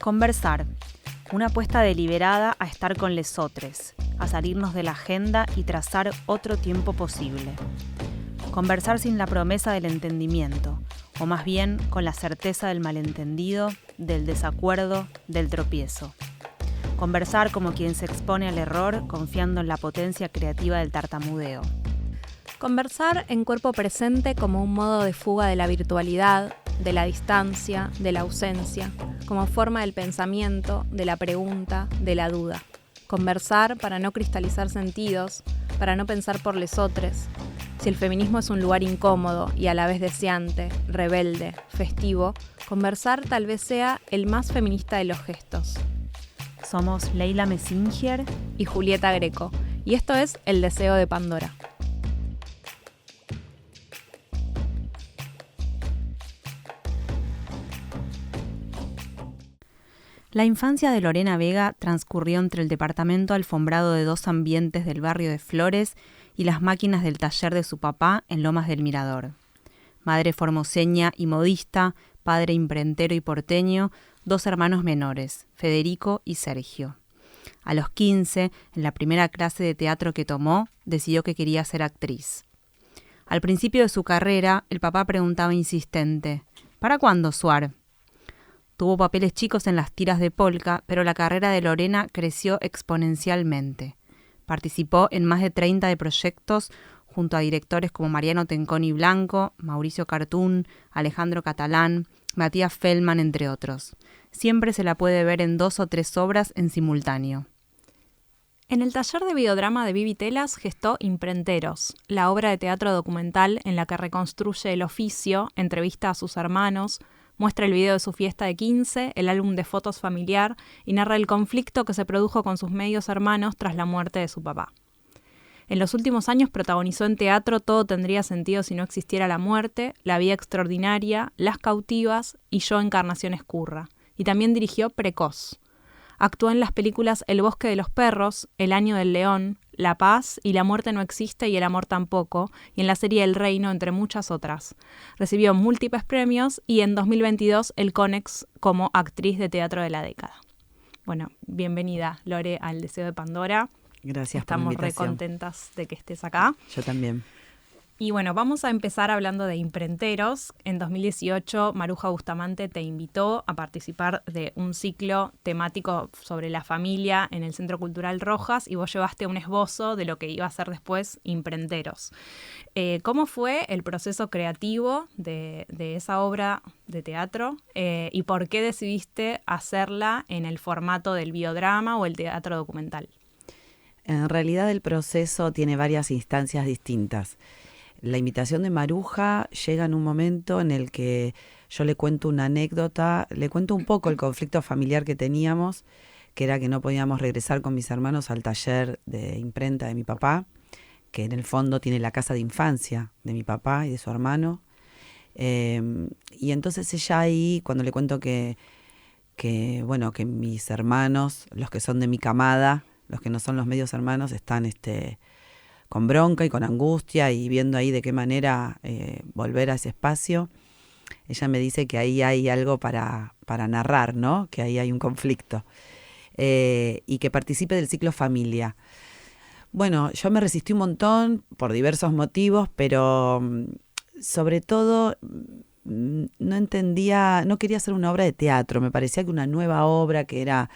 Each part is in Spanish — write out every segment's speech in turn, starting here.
Conversar, una apuesta deliberada a estar con lesotres, a salirnos de la agenda y trazar otro tiempo posible. Conversar sin la promesa del entendimiento, o más bien con la certeza del malentendido, del desacuerdo, del tropiezo. Conversar como quien se expone al error, confiando en la potencia creativa del tartamudeo. Conversar en cuerpo presente como un modo de fuga de la virtualidad, de la distancia, de la ausencia, como forma del pensamiento, de la pregunta, de la duda. Conversar para no cristalizar sentidos, para no pensar por lesotres. Si el feminismo es un lugar incómodo y a la vez deseante, rebelde, festivo, conversar tal vez sea el más feminista de los gestos. Somos Leila Messinger y Julieta Greco, y esto es El Deseo de Pandora. La infancia de Lorena Vega transcurrió entre el departamento alfombrado de 2 ambientes del barrio de Flores y las máquinas del taller de su papá en Lomas del Mirador. Madre formoseña y modista, padre imprentero y porteño, 2 hermanos menores, Federico y Sergio. A los 15, en la primera clase de teatro que tomó, decidió que quería ser actriz. Al principio de su carrera, el papá preguntaba insistente: ¿para cuándo, Suar? Tuvo papeles chicos en las tiras de polka, pero la carrera de Lorena creció exponencialmente. Participó en más de 30 de proyectos junto a directores como Mariano Tenconi Blanco, Mauricio Cartún, Alejandro Catalán, Matías Feldman, entre otros. Siempre se la puede ver en 2 o 3 obras en simultáneo. En el taller de videodrama de Vivi Telas gestó Imprenteros, la obra de teatro documental en la que reconstruye el oficio, entrevista a sus hermanos, muestra el video de su fiesta de 15, el álbum de fotos familiar y narra el conflicto que se produjo con sus medios hermanos tras la muerte de su papá. En los últimos años protagonizó en teatro Todo tendría sentido si no existiera la muerte, La vida extraordinaria, Las cautivas y Yo Encarnación Escurra. Y también dirigió Precoz. Actuó en las películas El bosque de los perros, El año del león, La paz y La muerte no existe y el amor tampoco, y en la serie El reino, entre muchas otras. Recibió múltiples premios y en 2022 el Conex como actriz de teatro de la década. Bueno, bienvenida, Lore, al Deseo de Pandora. Gracias por la invitación. Estamos re contentas de que estés acá. Yo también. Y bueno, vamos a empezar hablando de Imprenteros. En 2018, Maruja Bustamante te invitó a participar de un ciclo temático sobre la familia en el Centro Cultural Rojas y vos llevaste un esbozo de lo que iba a ser después Imprenteros. ¿Cómo fue el proceso creativo de esa obra de teatro y por qué decidiste hacerla en el formato del biodrama o el teatro documental? En realidad el proceso tiene varias instancias distintas. La invitación de Maruja llega en un momento en el que yo le cuento una anécdota, le cuento un poco el conflicto familiar que teníamos, que era que no podíamos regresar con mis hermanos al taller de imprenta de mi papá, que en el fondo tiene la casa de infancia de mi papá y de su hermano. Y entonces ella ahí, cuando le cuento que mis hermanos, los que son de mi camada, los que no son los medios hermanos, están con bronca y con angustia y viendo ahí de qué manera volver a ese espacio. Ella me dice que ahí hay algo para narrar, ¿no? Que ahí hay un conflicto. Y que participe del ciclo familia. Bueno, yo me resistí un montón por diversos motivos, pero sobre todo no entendía, no quería hacer una obra de teatro. Me parecía que una nueva obra que era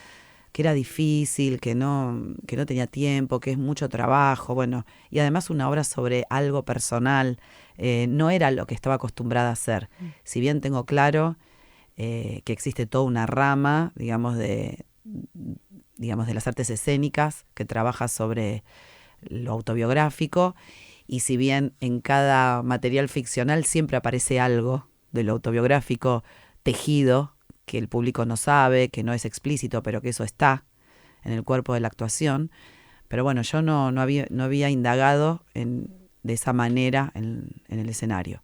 difícil, que no tenía tiempo, que es mucho trabajo, bueno, y además una obra sobre algo personal, no era lo que estaba acostumbrada a hacer. Si bien tengo claro que existe toda una rama, digamos de las artes escénicas, que trabaja sobre lo autobiográfico, y si bien en cada material ficcional siempre aparece algo de lo autobiográfico tejido, que el público no sabe, que no es explícito, pero que eso está en el cuerpo de la actuación. Pero bueno, yo no había indagado de esa manera en el escenario.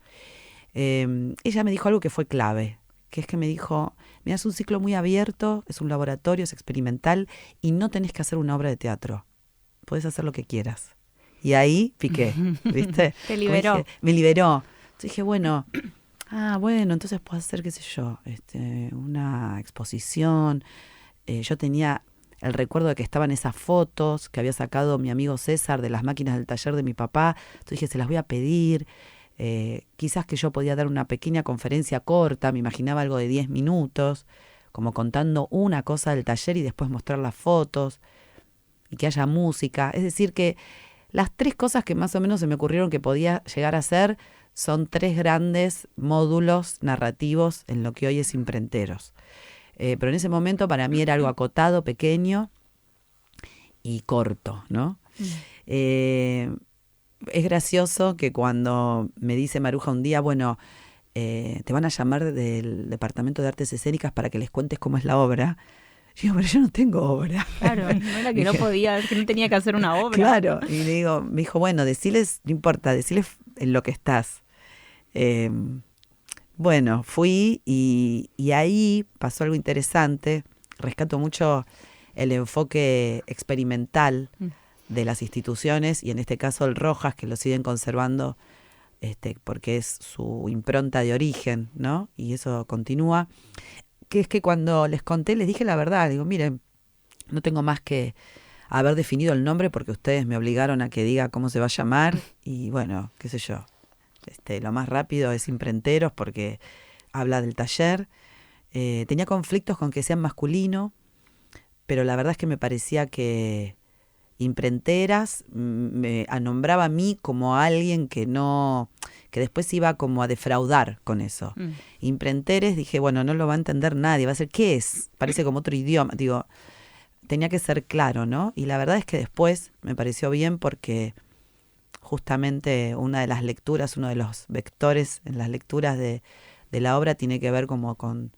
Ella me dijo algo que fue clave, que es que me dijo: mira, es un ciclo muy abierto, es un laboratorio, es experimental y no tenés que hacer una obra de teatro. Podés hacer lo que quieras. Y ahí piqué, ¿viste? Te liberó. Me liberó. Entonces dije, bueno, entonces puedo hacer, qué sé yo, una una exposición. Yo tenía el recuerdo de que estaban esas fotos que había sacado mi amigo César de las máquinas del taller de mi papá. Entonces dije, se las voy a pedir. Quizás que yo podía dar una pequeña conferencia corta, me imaginaba algo de 10 minutos, como contando una cosa del taller y después mostrar las fotos y que haya música. Es decir, que las 3 cosas que más o menos se me ocurrieron que podía llegar a ser son 3 grandes módulos narrativos en lo que hoy es Imprenteros. Pero en ese momento para mí era algo acotado, pequeño y corto, ¿no? Es gracioso que cuando me dice Maruja un día, bueno, te van a llamar del Departamento de Artes Escénicas para que les cuentes cómo es la obra. Yo digo, pero yo no tengo obra. Claro, no era que no podía, que no tenía que hacer una obra. Claro, y le digo, me dijo, bueno, deciles, no importa, deciles en lo que estás. Bueno, fui y ahí pasó algo interesante. Rescato mucho el enfoque experimental de las instituciones y en este caso el Rojas, que lo siguen conservando porque es su impronta de origen, ¿no? Y eso continúa. Que es que cuando les conté, les dije la verdad. Digo, miren, no tengo más que haber definido el nombre porque ustedes me obligaron a que diga cómo se va a llamar y bueno, qué sé yo. Lo más rápido es Imprenteros porque habla del taller. Tenía conflictos con que sean masculino, pero la verdad es que me parecía que Imprenteras me nombraba a mí como alguien que después iba como a defraudar con eso. Imprenteres, dije, bueno, no lo va a entender nadie, va a ser, ¿qué es? Parece como otro idioma. Digo, tenía que ser claro, ¿no? Y la verdad es que después me pareció bien porque justamente una de las lecturas, uno de los vectores en las lecturas de la obra tiene que ver como con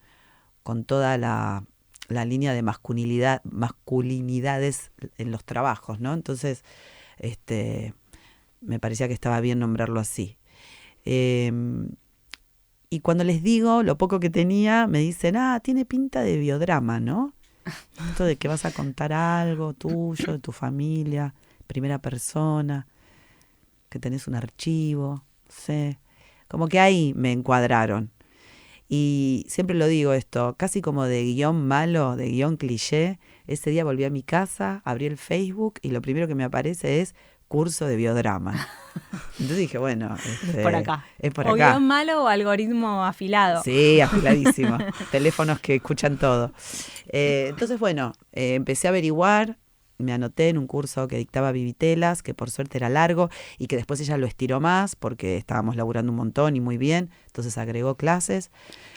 toda la línea de masculinidades en los trabajos, ¿no? Entonces, me parecía que estaba bien nombrarlo así. Y cuando les digo lo poco que tenía, me dicen, tiene pinta de biodrama, ¿no? Esto de que vas a contar algo tuyo, de tu familia, primera persona, que tenés un archivo, no sé. Como que ahí me encuadraron. Y siempre lo digo esto, casi como de guión malo, de guión cliché. Ese día volví a mi casa, abrí el Facebook y lo primero que me aparece es curso de biodrama. Entonces dije, bueno, es por acá. Es por o acá. guión malo o algoritmo afilado. Sí, afiladísimo. Teléfonos que escuchan todo. Entonces, bueno, empecé a averiguar. Me anoté en un curso que dictaba Vivi Telas, que por suerte era largo y que después ella lo estiró más porque estábamos laburando un montón y muy bien, entonces agregó clases,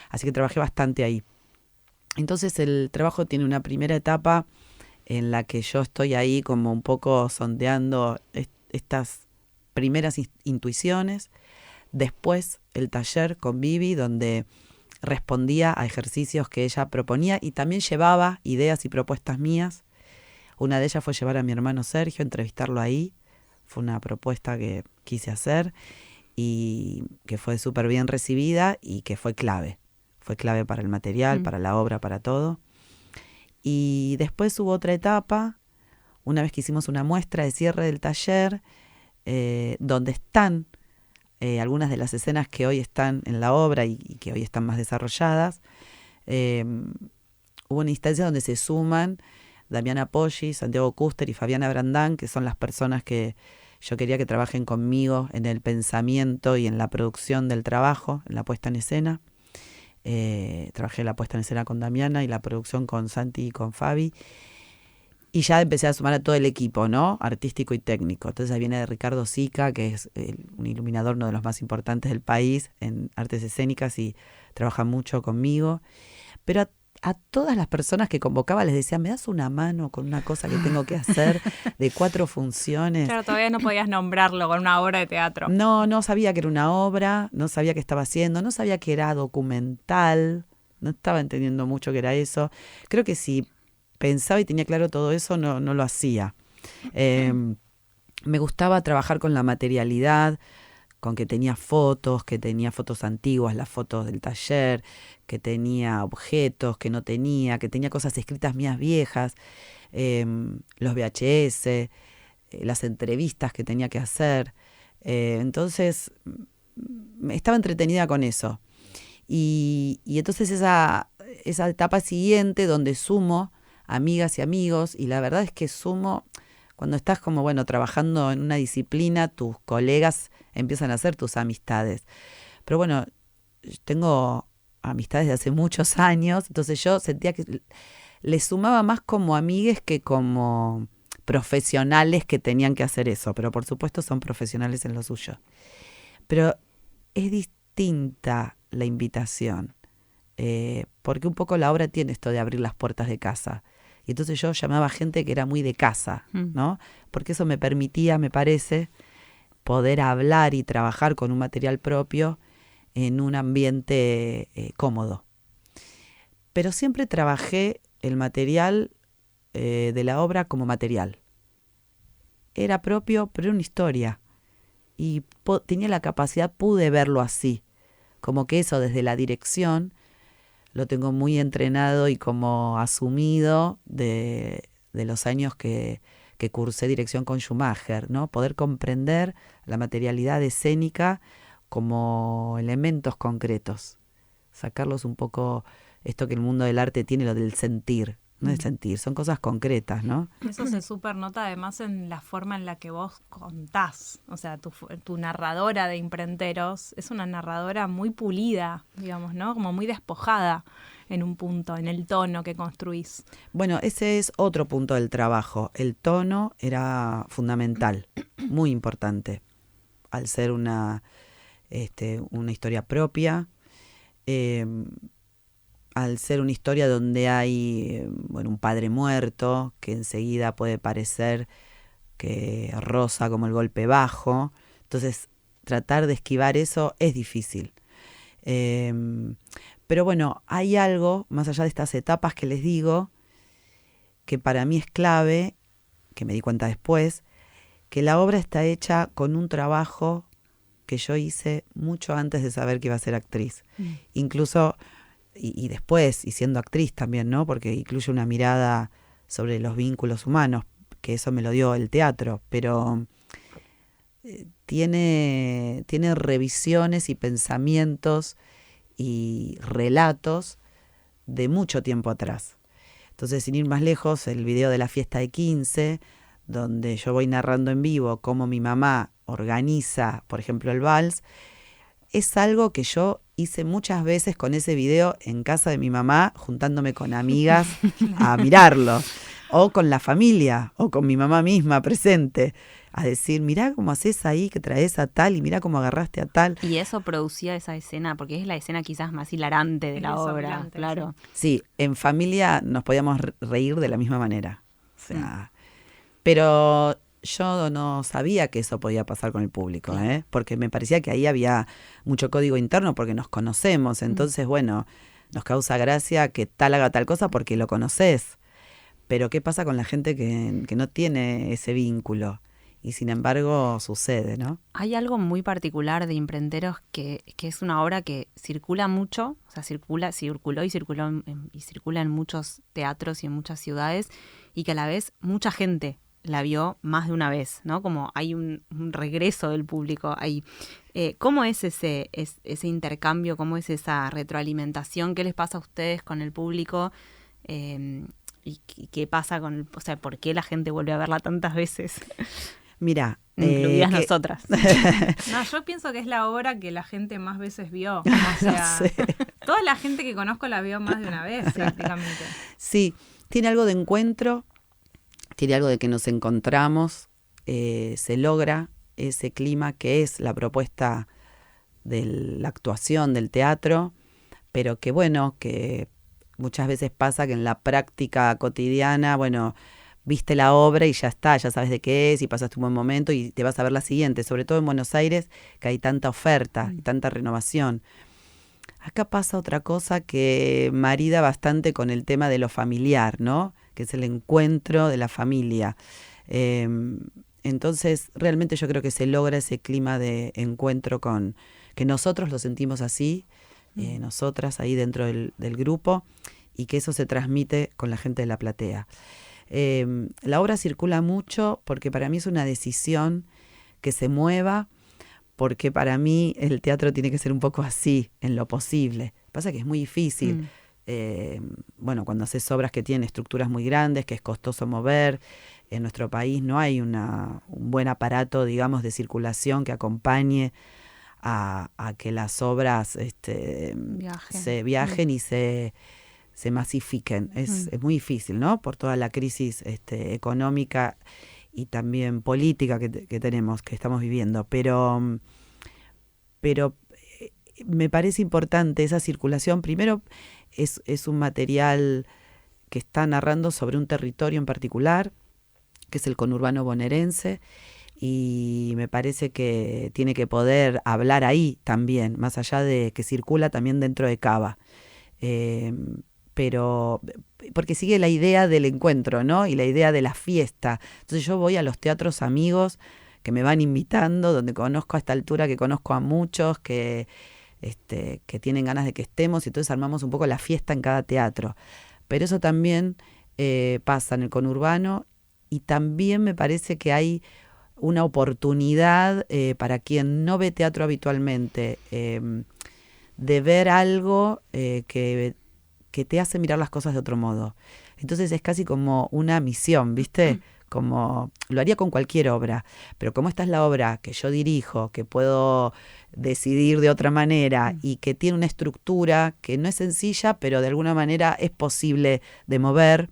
así que trabajé bastante ahí. Entonces el trabajo tiene una primera etapa en la que yo estoy ahí como un poco sondeando estas primeras intuiciones, después el taller con Vivi donde respondía a ejercicios que ella proponía y también llevaba ideas y propuestas mías. Una de ellas fue llevar a mi hermano Sergio, entrevistarlo ahí. Fue una propuesta que quise hacer y que fue súper bien recibida y que fue clave. Fue clave para el material, para la obra, para todo. Y después hubo otra etapa, una vez que hicimos una muestra de cierre del taller, donde están algunas de las escenas que hoy están en la obra y que hoy están más desarrolladas. Hubo una instancia donde se suman Damiana Poggi, Santiago Custer y Fabiana Brandán, que son las personas que yo quería que trabajen conmigo en el pensamiento y en la producción del trabajo, en la puesta en escena. Trabajé la puesta en escena con Damiana y la producción con Santi y con Fabi. Y ya empecé a sumar a todo el equipo, ¿no? Artístico y técnico. Entonces ahí viene Ricardo Sica, que es un iluminador, uno de los más importantes del país en artes escénicas y trabaja mucho conmigo. Pero a todas las personas que convocaba les decía, ¿me das una mano con una cosa que tengo que hacer de 4 funciones? Claro, todavía no podías nombrarlo con una obra de teatro. No sabía que era una obra, no sabía qué estaba haciendo, no sabía que era documental, no estaba entendiendo mucho qué era eso. Creo que si pensaba y tenía claro todo eso, no lo hacía. Me gustaba trabajar con la materialidad, con que tenía fotos antiguas, las fotos del taller, que tenía objetos que no tenía, que tenía cosas escritas mías viejas, los VHS, las entrevistas que tenía que hacer. Entonces, estaba entretenida con eso. Y entonces esa etapa siguiente donde sumo amigas y amigos, y la verdad es que sumo, cuando estás como, bueno, trabajando en una disciplina, tus colegas empiezan a ser tus amistades. Pero bueno, tengo amistades de hace muchos años, entonces yo sentía que les sumaba más como amigues que como profesionales que tenían que hacer eso, pero por supuesto son profesionales en lo suyo. Pero es distinta la invitación, porque un poco la obra tiene esto de abrir las puertas de casa. Y entonces yo llamaba a gente que era muy de casa, ¿no? Porque eso me permitía, me parece, poder hablar y trabajar con un material propio en un ambiente cómodo. Pero siempre trabajé el material de la obra como material. Era propio, pero era una historia. Y tenía la capacidad, pude verlo así. Como que eso desde la dirección lo tengo muy entrenado y como asumido de los años que cursé dirección con Schumacher, ¿no? Poder comprender la materialidad escénica como elementos concretos. Sacarlos un poco, esto que el mundo del arte tiene, lo del sentir. No es sentir, son cosas concretas, ¿no? Eso se súper nota además en la forma en la que vos contás. O sea, tu narradora de Imprenteros es una narradora muy pulida, digamos, ¿no? Como muy despojada en un punto, en el tono que construís. Bueno, ese es otro punto del trabajo. El tono era fundamental, muy importante, al ser una historia propia. Al ser una historia donde hay un padre muerto, que enseguida puede parecer que roza como el golpe bajo. Entonces, tratar de esquivar eso es difícil. Pero bueno, hay algo, más allá de estas etapas que les digo, que para mí es clave, que me di cuenta después, que la obra está hecha con un trabajo que yo hice mucho antes de saber que iba a ser actriz. Incluso... Y después, y siendo actriz también, ¿no? Porque incluye una mirada sobre los vínculos humanos, que eso me lo dio el teatro, pero tiene revisiones y pensamientos y relatos de mucho tiempo atrás. Entonces, sin ir más lejos, el video de la fiesta de 15, donde yo voy narrando en vivo cómo mi mamá organiza, por ejemplo, el vals, es algo que yo hice muchas veces con ese video en casa de mi mamá, juntándome con amigas a mirarlo, o con la familia, o con mi mamá misma presente, a decir, mirá cómo haces ahí, que traes a tal, y mirá cómo agarraste a tal. Y eso producía esa escena, porque es la escena quizás más hilarante de la obra, claro. Sí, en familia nos podíamos reír de la misma manera. O sea, pero... yo no sabía que eso podía pasar con el público, porque me parecía que ahí había mucho código interno porque nos conocemos. Entonces, bueno, nos causa gracia que tal haga tal cosa porque lo conoces. Pero ¿qué pasa con la gente que no tiene ese vínculo? Y sin embargo sucede, ¿no? Hay algo muy particular de Imprenteros que es una obra que circula mucho, o sea, circuló y circula en muchos teatros y en muchas ciudades, y que a la vez mucha gente la vio más de una vez, ¿no? Como hay un regreso del público ahí. ¿Cómo es ese intercambio? ¿Cómo es esa retroalimentación? ¿Qué les pasa a ustedes con el público? ¿Y qué pasa con o sea, por qué la gente vuelve a verla tantas veces? Mira, incluidas nosotras. No, yo pienso que es la obra que la gente más veces vio. O sea, no sé. Toda la gente que conozco la vio más de una vez, prácticamente. Sí, tiene algo de encuentro. Tiene algo de que nos encontramos, se logra ese clima que es la propuesta de la actuación, del teatro, pero que bueno, que muchas veces pasa que en la práctica cotidiana, bueno, viste la obra y ya está, ya sabes de qué es y pasaste un buen momento y te vas a ver la siguiente, sobre todo en Buenos Aires, que hay tanta oferta y tanta renovación. Acá pasa otra cosa que marida bastante con el tema de lo familiar, ¿no? Que es el encuentro de la familia. Entonces, realmente yo creo que se logra ese clima de encuentro con que nosotros lo sentimos así, nosotras ahí dentro del grupo, y que eso se transmite con la gente de la platea. La obra circula mucho porque para mí es una decisión que se mueva, porque para mí el teatro tiene que ser un poco así, en lo posible. Pasa que es muy difícil bueno, cuando haces obras que tienen estructuras muy grandes, que es costoso mover. En nuestro país no hay un buen aparato, digamos, de circulación que acompañe a que las obras se viajen y se masifiquen. Es muy difícil, ¿no? Por toda la crisis económica y también política que tenemos, que estamos viviendo. Pero me parece importante esa circulación. Primero, es un material que está narrando sobre un territorio en particular, que es el conurbano bonaerense, y me parece que tiene que poder hablar ahí también, más allá de que circula también dentro de Cava. Pero porque sigue la idea del encuentro, ¿no? Y la idea de la fiesta. Entonces yo voy a los teatros amigos que me van invitando, donde conozco a esta altura, que conozco a muchos, que tienen ganas de que estemos, y entonces armamos un poco la fiesta en cada teatro. Pero eso también pasa en el conurbano, y también me parece que hay una oportunidad para quien no ve teatro habitualmente, de ver algo que te hace mirar las cosas de otro modo. Entonces es casi como una misión, ¿viste? Como lo haría con cualquier obra, pero como esta es la obra que yo dirijo, que puedo decidir de otra manera y que tiene una estructura que no es sencilla, pero de alguna manera es posible de mover,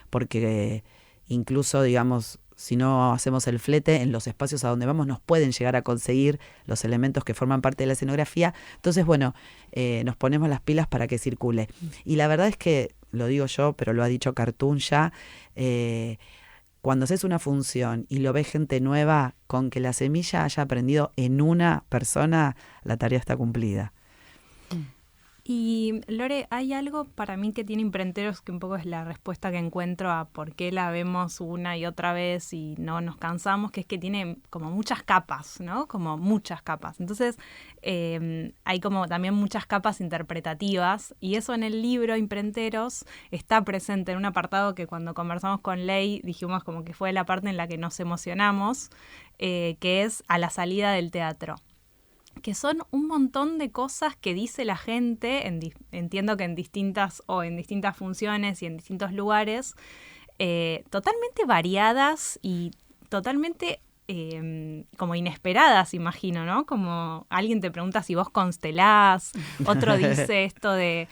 porque incluso, digamos, si no hacemos el flete, en los espacios a donde vamos nos pueden llegar a conseguir los elementos que forman parte de la escenografía. Entonces, bueno, nos ponemos las pilas para que circule. Y la verdad es que, lo digo yo, pero lo ha dicho Cartoon ya, cuando haces una función y lo ve gente nueva, con que la semilla haya aprendido en una persona, la tarea está cumplida. Y Lore, hay algo para mí que tiene Imprenteros que un poco es la respuesta que encuentro a por qué la vemos una y otra vez y no nos cansamos, que es que tiene como muchas capas, ¿no? Como muchas capas. Entonces hay como también muchas capas interpretativas, y eso en el libro Imprenteros está presente en un apartado que cuando conversamos con Ley dijimos como que fue la parte en la que nos emocionamos, que es a la salida del teatro, que son un montón de cosas que dice la gente, entiendo que en distintas funciones y en distintos lugares, totalmente variadas y totalmente como inesperadas, imagino, ¿no? Como alguien te pregunta si vos constelás, otro dice esto de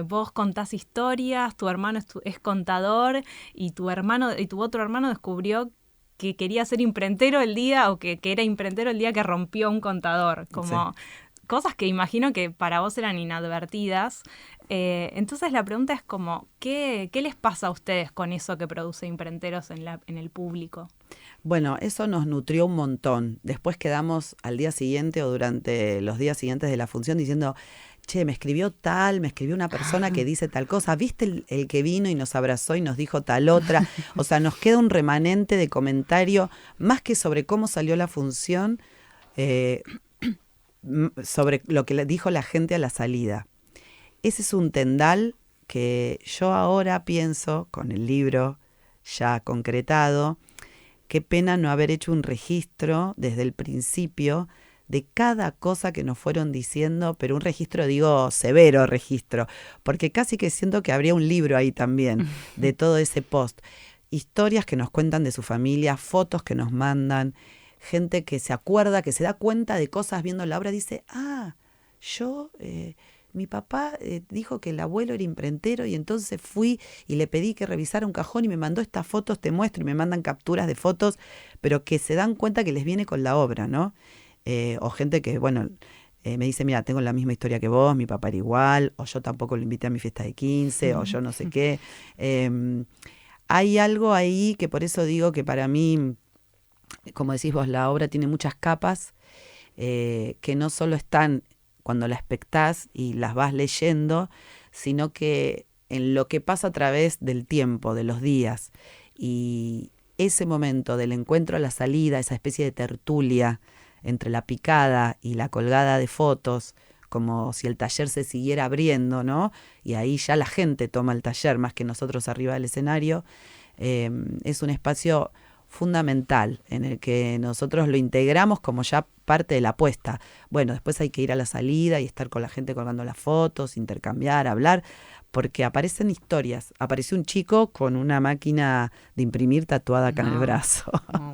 vos contás historias, tu hermano es contador y tu otro hermano descubrió que quería ser imprentero el día, o que era imprentero el día que rompió un contador, como sí, cosas que imagino que para vos eran inadvertidas. Entonces la pregunta es como, ¿qué les pasa a ustedes con eso que produce Imprenteros en el público? Bueno, eso nos nutrió un montón. Después quedamos al día siguiente o durante los días siguientes de la función diciendo, che, me escribió una persona que dice tal cosa, ¿viste el que vino y nos abrazó y nos dijo tal otra? O sea, nos queda un remanente de comentario, más que sobre cómo salió la función, sobre lo que dijo la gente a la salida. Ese es un tendal que yo ahora pienso, con el libro ya concretado, qué pena no haber hecho un registro desde el principio de cada cosa que nos fueron diciendo, pero un registro, digo, severo registro, porque casi que siento que habría un libro ahí también de todo ese post. Historias que nos cuentan de su familia, fotos que nos mandan, gente que se acuerda, que se da cuenta de cosas viendo la obra, dice, mi papá dijo que el abuelo era imprentero y entonces fui y le pedí que revisara un cajón y me mandó estas fotos, te muestro, y me mandan capturas de fotos, pero que se dan cuenta que les viene con la obra, ¿no? O gente que, bueno, me dice, mira, tengo la misma historia que vos, mi papá era igual, o yo tampoco lo invité a mi fiesta de 15, o yo no sé qué. Hay algo ahí que por eso digo que para mí, como decís vos, la obra tiene muchas capas que no solo están cuando la expectás y las vas leyendo, sino que en lo que pasa a través del tiempo, de los días. Y ese momento del encuentro a la salida, esa especie de tertulia entre la picada y la colgada de fotos, como si el taller se siguiera abriendo, ¿no? Y ahí ya la gente toma el taller más que nosotros arriba del escenario. Es un espacio fundamental, en el que nosotros lo integramos como ya parte de la apuesta. Bueno, después hay que ir a la salida y estar con la gente colgando las fotos, intercambiar, hablar, porque aparecen historias. Apareció un chico con una máquina de imprimir tatuada acá en el brazo. No,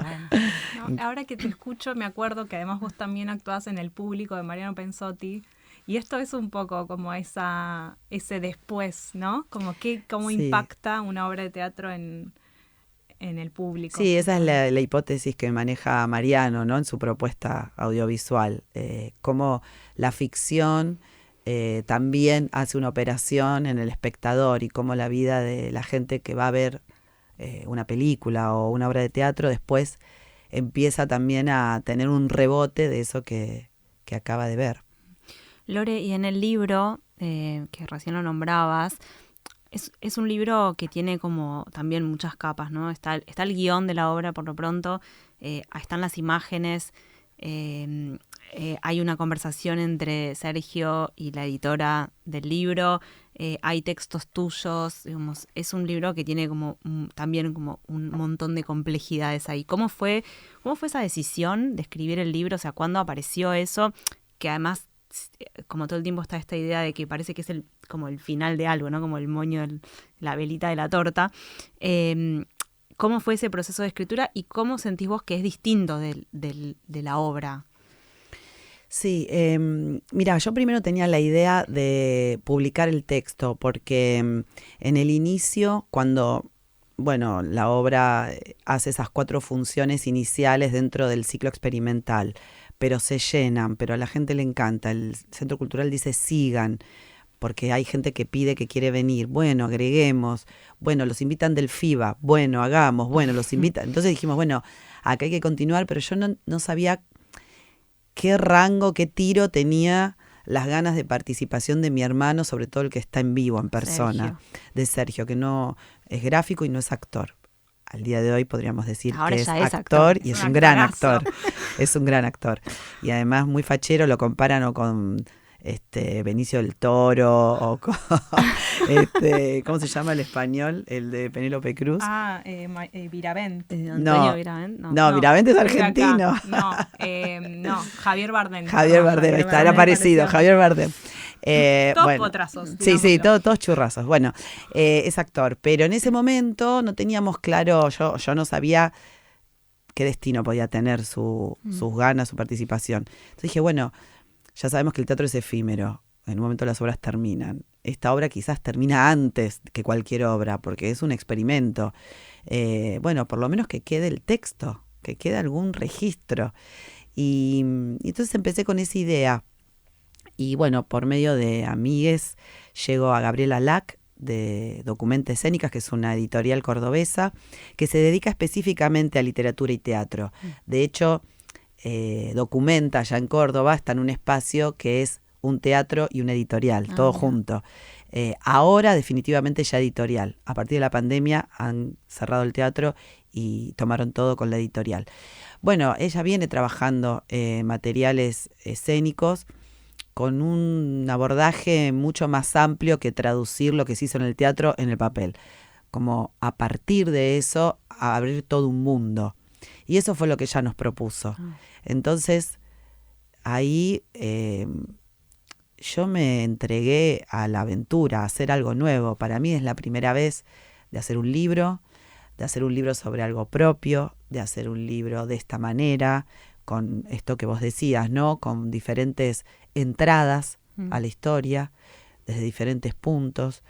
ahora que te escucho me acuerdo que además vos también actuás en El Público de Mariano Pensotti, y esto es un poco como ese después, ¿no? Como cómo impacta una obra de teatro en el público. Sí, esa es la hipótesis que maneja Mariano, ¿no? En su propuesta audiovisual. Cómo la ficción también hace una operación en el espectador y cómo la vida de la gente que va a ver una película o una obra de teatro después empieza también a tener un rebote de eso que acaba de ver. Lore, y en el libro, que recién lo nombrabas, es un libro que tiene como también muchas capas, ¿no? Está el guión de la obra por lo pronto, están las imágenes, hay una conversación entre Sergio y la editora del libro, hay textos tuyos, digamos, es un libro que tiene como también como un montón de complejidades ahí. ¿Cómo fue esa decisión de escribir el libro? O sea, ¿cuándo apareció eso? Que además, como todo el tiempo está esta idea de que parece que es como el final de algo, ¿no? Como el moño, la velita de la torta. ¿Cómo fue ese proceso de escritura y cómo sentís vos que es distinto de la obra? Sí, mira, yo primero tenía la idea de publicar el texto porque en el inicio, cuando la obra hace esas 4 funciones iniciales dentro del ciclo experimental, pero se llenan, pero a la gente le encanta. El Centro Cultural dice sigan, porque hay gente que pide que quiere venir. Bueno, agreguemos. Bueno, los invitan del FIBA. Bueno, hagamos. Bueno, los invitan. Entonces dijimos, bueno, acá hay que continuar, pero yo no sabía qué rango, qué tiro tenía las ganas de participación de mi hermano, sobre todo el que está en vivo, en persona, de Sergio, que no es gráfico y no es actor. Al día de hoy podríamos decir ahora que es actor y es un gran actor. actorazo. Es un gran actor. Y además muy fachero, lo comparan o con Benicio del Toro o con ¿cómo se llama el español? El de Penélope Cruz. Viravent. Antonio Viravent. No, Viravent es argentino. No, Javier Bardem. Javier Bardem, era parecido, Javier Bardem. Todos potrazos. Sí, todos churrazos. Bueno, es actor, pero en ese momento no teníamos claro, yo no sabía qué destino podía tener sus ganas, su participación. Entonces dije, bueno, ya sabemos que el teatro es efímero, en un momento las obras terminan. Esta obra quizás termina antes que cualquier obra, porque es un experimento. Por lo menos que quede el texto, que quede algún registro. Y entonces empecé con esa idea. Y bueno, por medio de amigues, llego a Gabriela Lack, de Documenta Escénicas, que es una editorial cordobesa, que se dedica específicamente a literatura y teatro. De hecho, Documenta allá en Córdoba está en un espacio que es un teatro y una editorial, todo junto. Ahora definitivamente ya editorial. A partir de la pandemia han cerrado el teatro y tomaron todo con la editorial. Bueno, ella viene trabajando materiales escénicos con un abordaje mucho más amplio que traducir lo que se hizo en el teatro en el papel. Como a partir de eso, a abrir todo un mundo. Y eso fue lo que ella nos propuso. Entonces, ahí yo me entregué a la aventura, a hacer algo nuevo. Para mí es la primera vez de hacer un libro sobre algo propio, de hacer un libro de esta manera, con esto que vos decías, ¿no? Con diferentes entradas a la historia, desde diferentes puntos,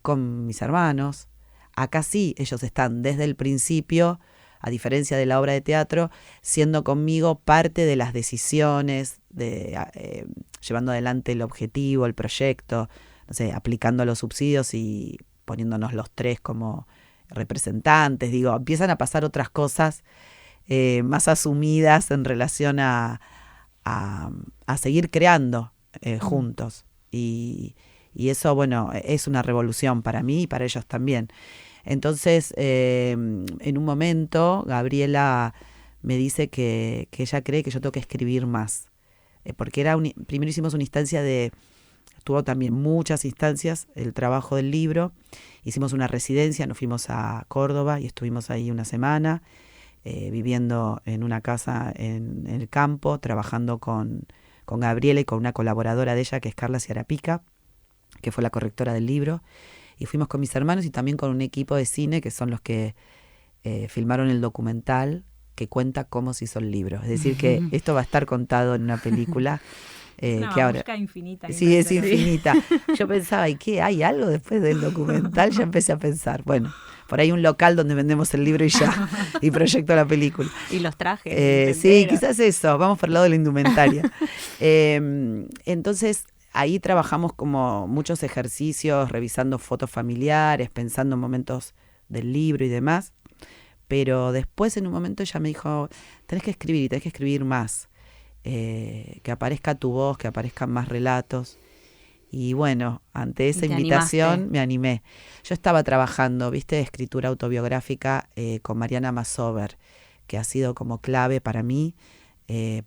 con mis hermanos. Acá sí, ellos están desde el principio, a diferencia de la obra de teatro, siendo conmigo parte de las decisiones, llevando adelante el objetivo, el proyecto, no sé, aplicando los subsidios y poniéndonos los 3 como representantes. Digo, empiezan a pasar otras cosas más asumidas en relación a seguir creando juntos. Y eso, bueno, es una revolución para mí y para ellos también. Entonces, en un momento, Gabriela me dice que ella cree que yo tengo que escribir más. Porque primero hicimos una instancia tuvo también muchas instancias el trabajo del libro. Hicimos una residencia, nos fuimos a Córdoba y estuvimos ahí una semana. viviendo en una casa en el campo, trabajando con Gabriela y con una colaboradora de ella que es Carla Ciarapica, que fue la correctora del libro. Y fuimos con mis hermanos y también con un equipo de cine que son los que filmaron el documental que cuenta cómo se hizo el libro. Es decir, que esto va a estar contado en una película. Una que ahora infinita. Sí, es infinita. Yo pensaba, ¿y qué? ¿Hay algo después del documental? Ya empecé a pensar, bueno, por ahí un local donde vendemos el libro y ya, y proyecto la película. Y los trajes. Sí, quizás eso, vamos por el lado de la indumentaria. Entonces, ahí trabajamos como muchos ejercicios, revisando fotos familiares, pensando en momentos del libro y demás. Pero después, en un momento, ella me dijo, tenés que escribir y tenés que escribir más. Que aparezca tu voz, que aparezcan más relatos. Y bueno, ante esa invitación me animé. Yo estaba trabajando, escritura autobiográfica con Mariana Masover, que ha sido como clave para mí,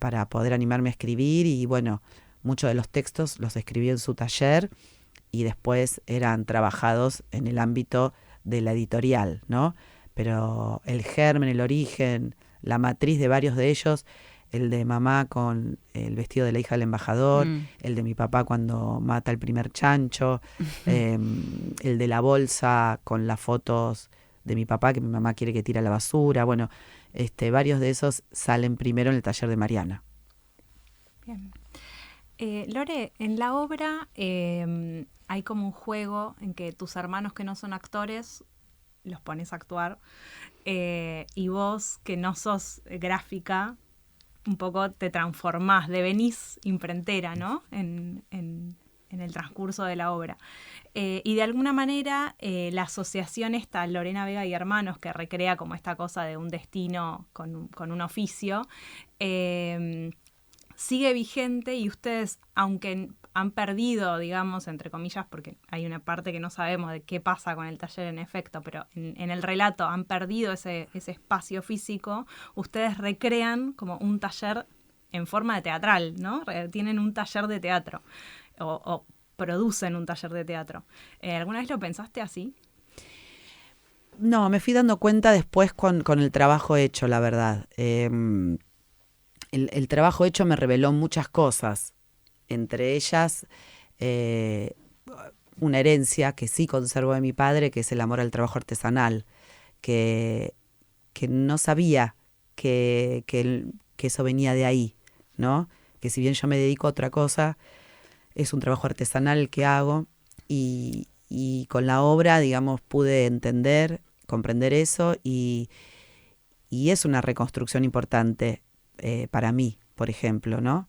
para poder animarme a escribir. Y bueno, muchos de los textos los escribí en su taller y después eran trabajados en el ámbito de la editorial, ¿no? Pero el germen, el origen, la matriz de varios de ellos, el de mamá con el vestido de la hija del embajador, el de mi papá cuando mata el primer chancho, el de la bolsa con las fotos de mi papá que mi mamá quiere que tire a la basura. Bueno, varios de esos salen primero en el taller de Mariana. Bien. Lore, en la obra hay como un juego en que tus hermanos que no son actores los pones a actuar y vos que no sos gráfica un poco te transformás, devenís imprentera, ¿no? En el transcurso de la obra. Y de alguna manera la asociación esta, Lorena Vega y Hermanos, que recrea como esta cosa de un destino con un oficio, sigue vigente y ustedes, aunque han perdido, digamos, entre comillas, porque hay una parte que no sabemos de qué pasa con el taller en efecto, pero en el relato han perdido ese espacio físico, ustedes recrean como un taller en forma de teatral, ¿no? Tienen un taller de teatro o producen un taller de teatro. ¿Alguna vez lo pensaste así? No, me fui dando cuenta después con el trabajo hecho, la verdad. El trabajo hecho me reveló muchas cosas, entre ellas una herencia que sí conservo de mi padre, que es el amor al trabajo artesanal, que no sabía que eso venía de ahí, ¿no? Que si bien yo me dedico a otra cosa, es un trabajo artesanal el que hago y con la obra, digamos, pude comprender eso y es una reconstrucción importante para mí, por ejemplo, ¿no?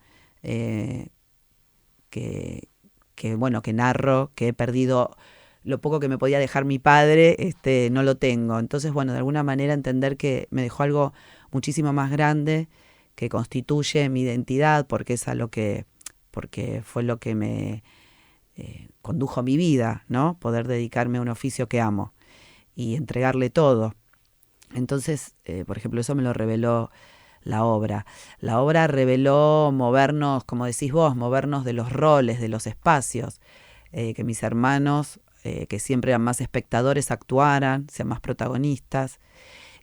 Que narro, que he perdido lo poco que me podía dejar mi padre, no lo tengo. Entonces, bueno, de alguna manera entender que me dejó algo muchísimo más grande, que constituye mi identidad, porque fue lo que me condujo a mi vida, ¿no? Poder dedicarme a un oficio que amo y entregarle todo. Entonces, por ejemplo, eso me lo reveló la obra. La obra reveló movernos, como decís vos, movernos de los roles, de los espacios, que mis hermanos, que siempre eran más espectadores, actuaran, sean más protagonistas,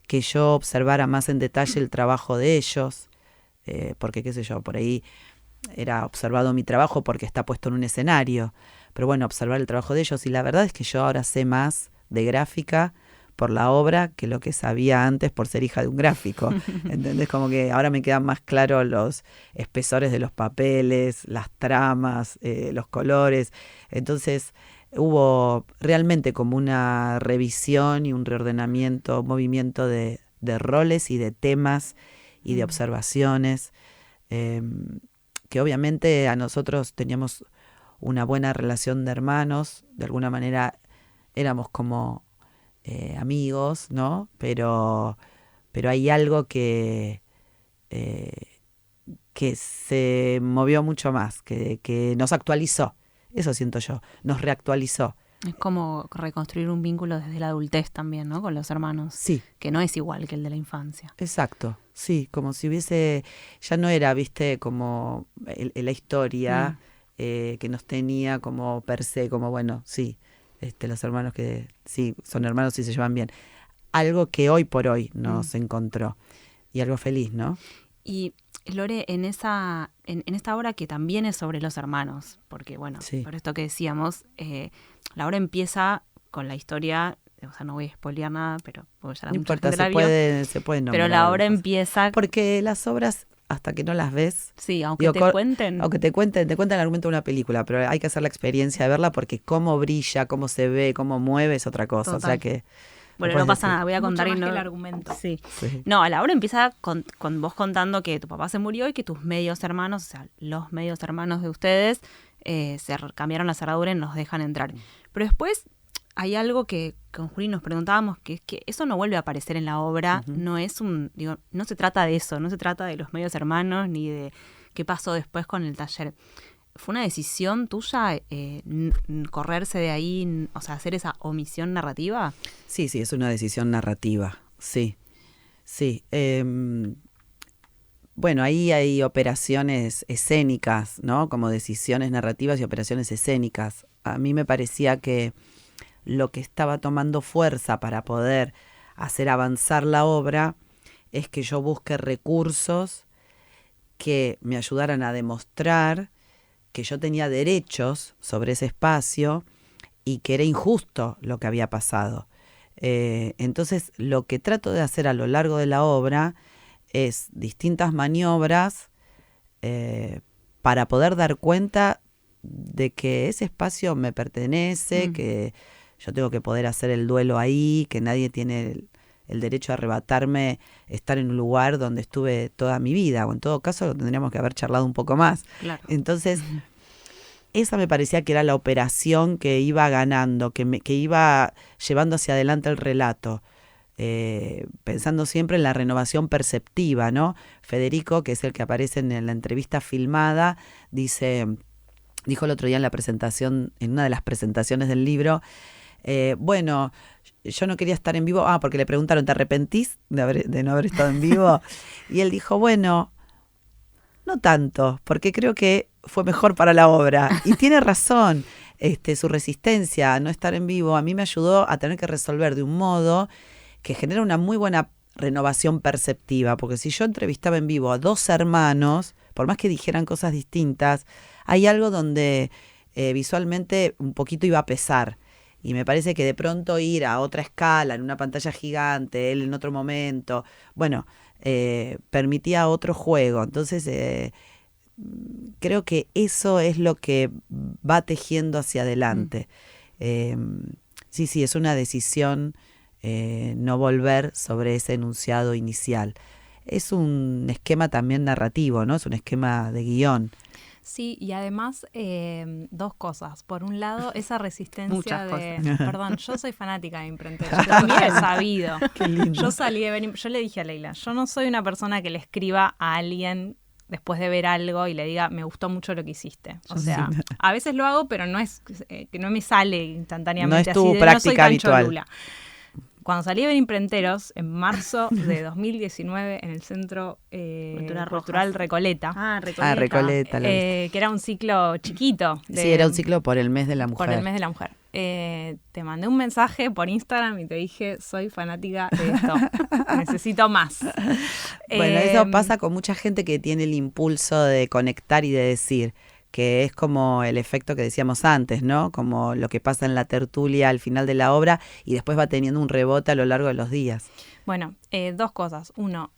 que yo observara más en detalle el trabajo de ellos, porque qué sé yo, por ahí era observado mi trabajo porque está puesto en un escenario, pero bueno, observar el trabajo de ellos, y la verdad es que yo ahora sé más de gráfica por la obra que lo que sabía antes por ser hija de un gráfico. ¿Entendés? Como que ahora me quedan más claros los espesores de los papeles, las tramas, los colores. Entonces hubo realmente como una revisión y un reordenamiento, un movimiento de roles y de temas y de observaciones, que obviamente a nosotros teníamos una buena relación de hermanos, de alguna manera éramos como amigos, ¿no? Pero hay algo que se movió mucho más, que nos actualizó. Eso siento yo, nos reactualizó. Es como reconstruir un vínculo desde la adultez también, ¿no? Con los hermanos. Sí. Que no es igual que el de la infancia. Exacto, sí, como si hubiese, ya no era, como la historia que nos tenía como per se, como bueno, sí, los hermanos que sí, son hermanos y se llevan bien. algo que hoy por hoy nos encontró. Y algo feliz, ¿no? Y Lore, en esta obra que también es sobre los hermanos, porque bueno, Sí. por esto que decíamos, la obra empieza con la historia, o sea, no voy a spoilear nada, pero porque ya No mucha importa, gente la se vio, puede nombrar. pero la obra cosas. empieza... Porque las obras, hasta que no las ves... Sí, aunque digo, te cuenten... Aunque te cuenten el argumento de una película, pero hay que hacer la experiencia de verla porque cómo brilla, cómo se ve, cómo mueve es otra cosa. Total. O sea que... Bueno, puedes no pasa decir. nada, voy a Mucho contar más y no... que el argumento. Sí. Sí. No, la obra empieza con vos contando que tu papá se murió y que tus medios hermanos, o sea, los medios hermanos de ustedes, cambiaron la cerradura y nos dejan entrar. Pero después hay algo que con Juli nos preguntábamos, que es que eso no vuelve a aparecer en la obra, no es no se trata de eso, no se trata de los medios hermanos ni de qué pasó después con el taller. ¿Fue una decisión tuya correrse de ahí, o sea, hacer esa omisión narrativa? Sí, es una decisión narrativa, sí. Bueno, ahí hay operaciones escénicas, ¿no? Como decisiones narrativas y operaciones escénicas. A mí me parecía que lo que estaba tomando fuerza para poder hacer avanzar la obra es que yo busque recursos que me ayudaran a demostrar que yo tenía derechos sobre ese espacio y que era injusto lo que había pasado. Entonces, lo que trato de hacer a lo largo de la obra es distintas maniobras para poder dar cuenta de que ese espacio me pertenece, que yo tengo que poder hacer el duelo ahí, que nadie tiene el derecho a arrebatarme estar en un lugar donde estuve toda mi vida, o en todo caso lo tendríamos que haber charlado un poco más. Claro. Entonces, esa me parecía que era la operación que iba ganando, que iba llevando hacia adelante el relato, pensando siempre en la renovación perceptiva, ¿no? Federico, que es el que aparece en la entrevista filmada, dijo el otro día en la presentación, en una de las presentaciones del libro, bueno, yo no quería estar en vivo, porque le preguntaron, ¿te arrepentís de no haber estado en vivo? Y él dijo, bueno, no tanto, porque creo que fue mejor para la obra. Y tiene razón, su resistencia a no estar en vivo a mí me ayudó a tener que resolver de un modo que genera una muy buena renovación perceptiva, porque si yo entrevistaba en vivo a dos hermanos, por más que dijeran cosas distintas, hay algo donde visualmente un poquito iba a pesar. Y me parece que de pronto ir a otra escala, en una pantalla gigante, él en otro momento, bueno, permitía otro juego. Entonces, creo que eso es lo que va tejiendo hacia adelante. Sí, es una decisión no volver sobre ese enunciado inicial. Es un esquema también narrativo, ¿no? Es un esquema de guión. Sí, y además dos cosas. Por un lado, esa resistencia Muchas de... Perdón, yo soy fanática de Imprentero, yo también he sabido. Qué lindo. Yo le dije a Leila, yo no soy una persona que le escriba a alguien después de ver algo y le diga, me gustó mucho lo que hiciste. O sea, a veces lo hago, pero no es que no me sale instantáneamente. No es tu así de, práctica no soy tan habitual. cholula. Cuando salí de ver Imprenteros, en marzo de 2019, en el Centro Cultural Recoleta, Recoleta. que era un ciclo chiquito. Sí, era un ciclo por el mes de la mujer. Por el mes de la mujer. Te mandé un mensaje por Instagram y te dije, soy fanática de esto, necesito más. Bueno, eso pasa con mucha gente que tiene el impulso de conectar y de decir, que es como el efecto que decíamos antes, ¿no? Como lo que pasa en la tertulia al final de la obra y después va teniendo un rebote a lo largo de los días. Bueno, dos cosas. Uno,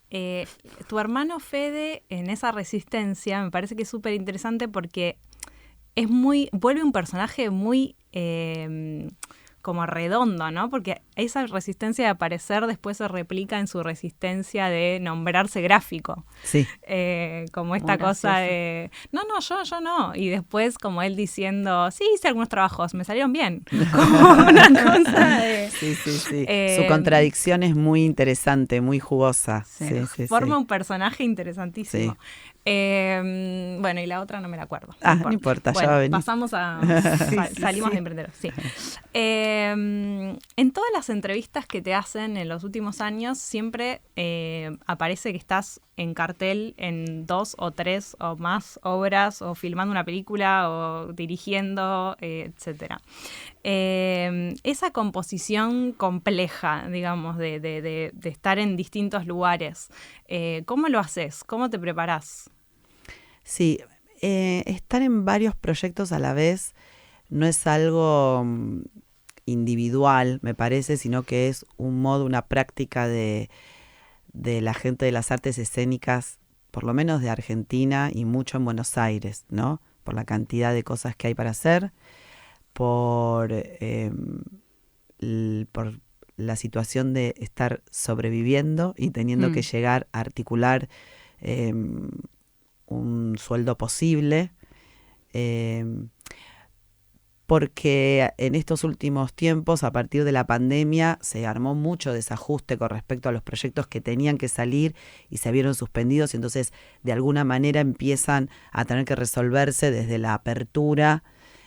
tu hermano Fede en esa resistencia me parece que es súper interesante porque vuelve un personaje muy como redondo, ¿no? Porque esa resistencia de aparecer después se replica en su resistencia de nombrarse gráfico. Sí. Como esta cosa de, no, yo no. Y después como él diciendo, sí, hice algunos trabajos, me salieron bien. Como una cosa de... Sí. Su contradicción es muy interesante, muy jugosa. Sí, forma un personaje interesantísimo. Sí. Bueno, y la otra no me la acuerdo. No importa, bueno, ya va a venir. Pasamos a... salimos de emprenderos, sí. En todas las entrevistas que te hacen en los últimos años, siempre aparece que estás en cartel en 2 o 3 o más obras, o filmando una película, o dirigiendo, etcétera. Esa composición compleja, digamos, de estar en distintos lugares, ¿cómo lo haces? ¿Cómo te preparás? Sí, estar en varios proyectos a la vez no es algo individual, me parece, sino que es un modo, una práctica de la gente de las artes escénicas, por lo menos de Argentina y mucho en Buenos Aires, ¿no? Por la cantidad de cosas que hay para hacer, por la situación de estar sobreviviendo y teniendo que llegar a articular un sueldo posible, porque en estos últimos tiempos, a partir de la pandemia, se armó mucho desajuste con respecto a los proyectos que tenían que salir y se vieron suspendidos, y entonces de alguna manera empiezan a tener que resolverse desde la apertura,